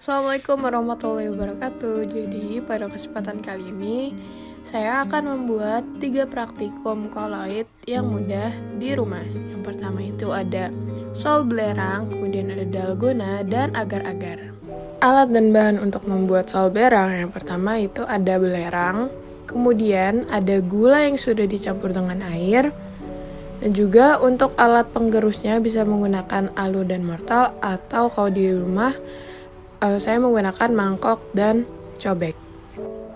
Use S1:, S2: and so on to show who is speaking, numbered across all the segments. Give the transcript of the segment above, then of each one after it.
S1: Assalamualaikum warahmatullahi wabarakatuh. Jadi pada kesempatan kali ini saya akan membuat 3 praktikum koloid yang mudah di rumah. Yang pertama itu ada sol belerang, kemudian ada dalgona dan agar-agar. Alat dan bahan untuk membuat sol belerang yang pertama itu ada belerang, kemudian ada gula yang sudah dicampur dengan air, dan juga untuk alat penggerusnya bisa menggunakan alu dan mortal, atau kalau di rumah saya menggunakan mangkok dan cobek.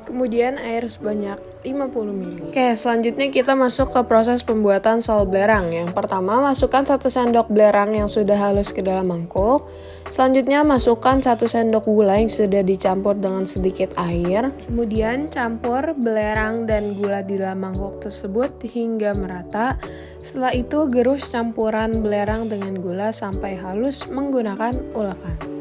S1: Kemudian air sebanyak 50 ml. Oke, selanjutnya kita masuk ke proses pembuatan sol belerang. Yang pertama, masukkan 1 sendok belerang yang sudah halus ke dalam mangkuk. Selanjutnya, masukkan 1 sendok gula yang sudah dicampur dengan sedikit air. Kemudian, campur belerang dan gula di dalam mangkuk tersebut hingga merata. Setelah itu, gerus campuran belerang dengan gula sampai halus menggunakan ulakan.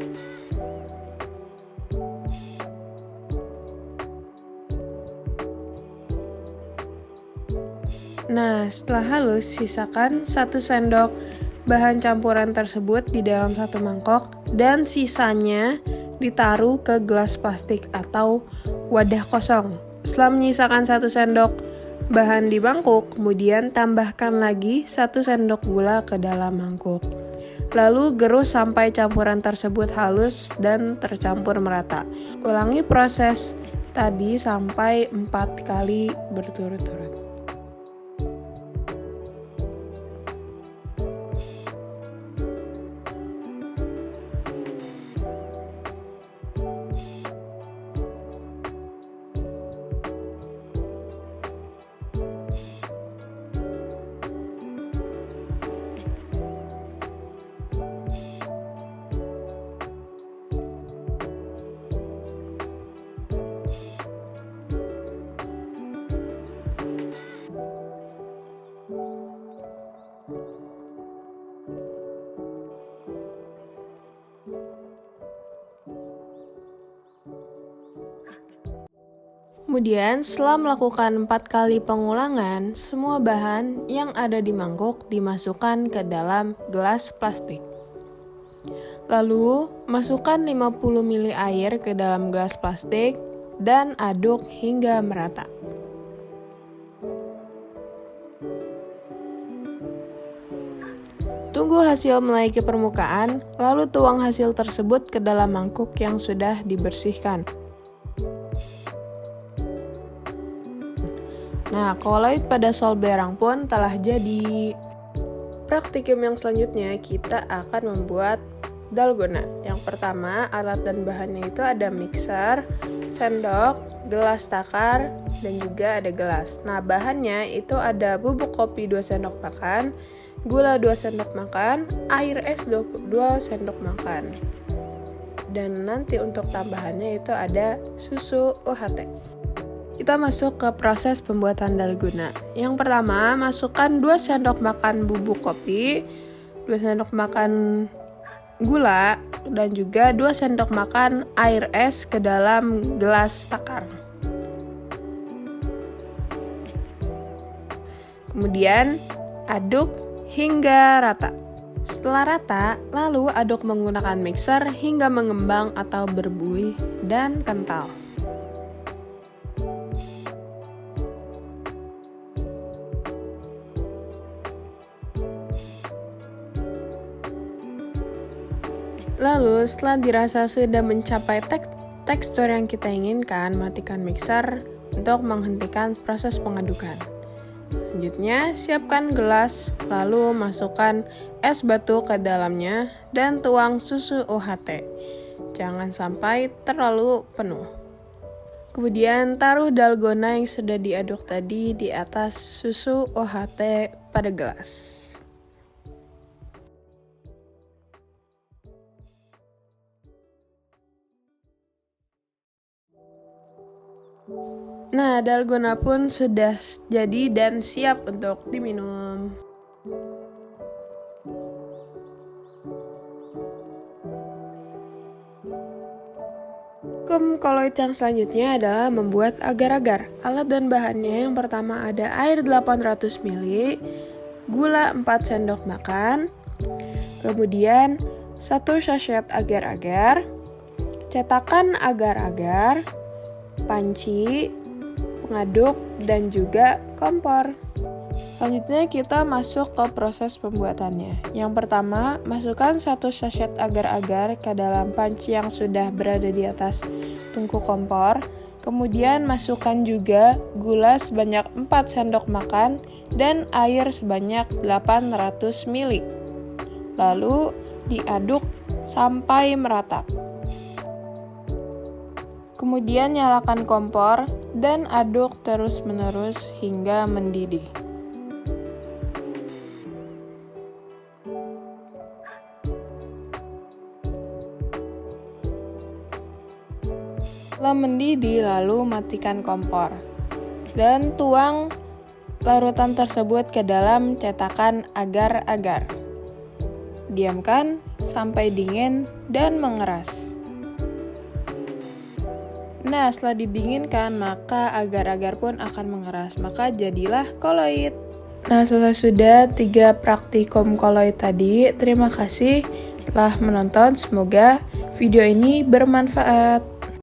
S1: Nah, setelah halus, sisakan 1 sendok bahan campuran tersebut di dalam 1 mangkok dan sisanya ditaruh ke gelas plastik atau wadah kosong. Setelah menyisakan 1 sendok bahan di mangkuk, kemudian tambahkan lagi 1 sendok gula ke dalam mangkuk. Lalu gerus sampai campuran tersebut halus dan tercampur merata. Ulangi proses tadi sampai 4 kali berturut-turut. Kemudian setelah melakukan 4 kali pengulangan, semua bahan yang ada di mangkuk dimasukkan ke dalam gelas plastik. Lalu, masukkan 50 ml air ke dalam gelas plastik dan aduk hingga merata. Tunggu hasil menaiki permukaan, lalu tuang hasil tersebut ke dalam mangkuk yang sudah dibersihkan. Nah, koloid pada sol belerang pun telah jadi. Praktikum yang selanjutnya kita akan membuat dalgona. Yang pertama, alat dan bahannya itu ada mixer, sendok, gelas takar, dan juga ada gelas. Nah, bahannya itu ada bubuk kopi 2 sendok makan, gula 2 sendok makan, air es 2 sendok makan. Dan nanti untuk tambahannya itu ada susu UHT. Kita masuk ke proses pembuatan dalgona. Yang pertama, masukkan 2 sendok makan bubuk kopi, 2 sendok makan gula, dan juga 2 sendok makan air es ke dalam gelas takar. Kemudian, aduk hingga rata. Setelah rata, lalu aduk menggunakan mixer hingga mengembang atau berbuih dan kental. Lalu setelah dirasa sudah mencapai tekstur yang kita inginkan, matikan mixer untuk menghentikan proses pengadukan. Selanjutnya, siapkan gelas, lalu masukkan es batu ke dalamnya dan tuang susu UHT. Jangan sampai terlalu penuh. Kemudian taruh dalgona yang sudah diaduk tadi di atas susu UHT pada gelas. Nah, dalgona pun sudah jadi dan siap untuk diminum. Koloid yang selanjutnya adalah membuat agar-agar. Alat dan bahannya yang pertama ada air 800 ml, gula 4 sendok makan, kemudian 1 sachet agar-agar, cetakan agar-agar, panci, pengaduk, dan juga kompor. Selanjutnya kita masuk ke proses pembuatannya. Yang pertama, masukkan 1 sachet agar-agar ke dalam panci yang sudah berada di atas tungku kompor. Kemudian masukkan juga gula sebanyak 4 sendok makan dan air sebanyak 800 ml. Lalu diaduk sampai merata. Kemudian nyalakan kompor dan aduk terus-menerus hingga mendidih. Setelah mendidih, lalu matikan kompor dan tuang larutan tersebut ke dalam cetakan agar-agar. Diamkan sampai dingin dan mengeras. Nah, setelah didinginkan, maka agar-agar pun akan mengeras, maka jadilah koloid. Nah, setelah sudah 3 praktikum koloid tadi, terima kasih telah menonton. Semoga video ini bermanfaat.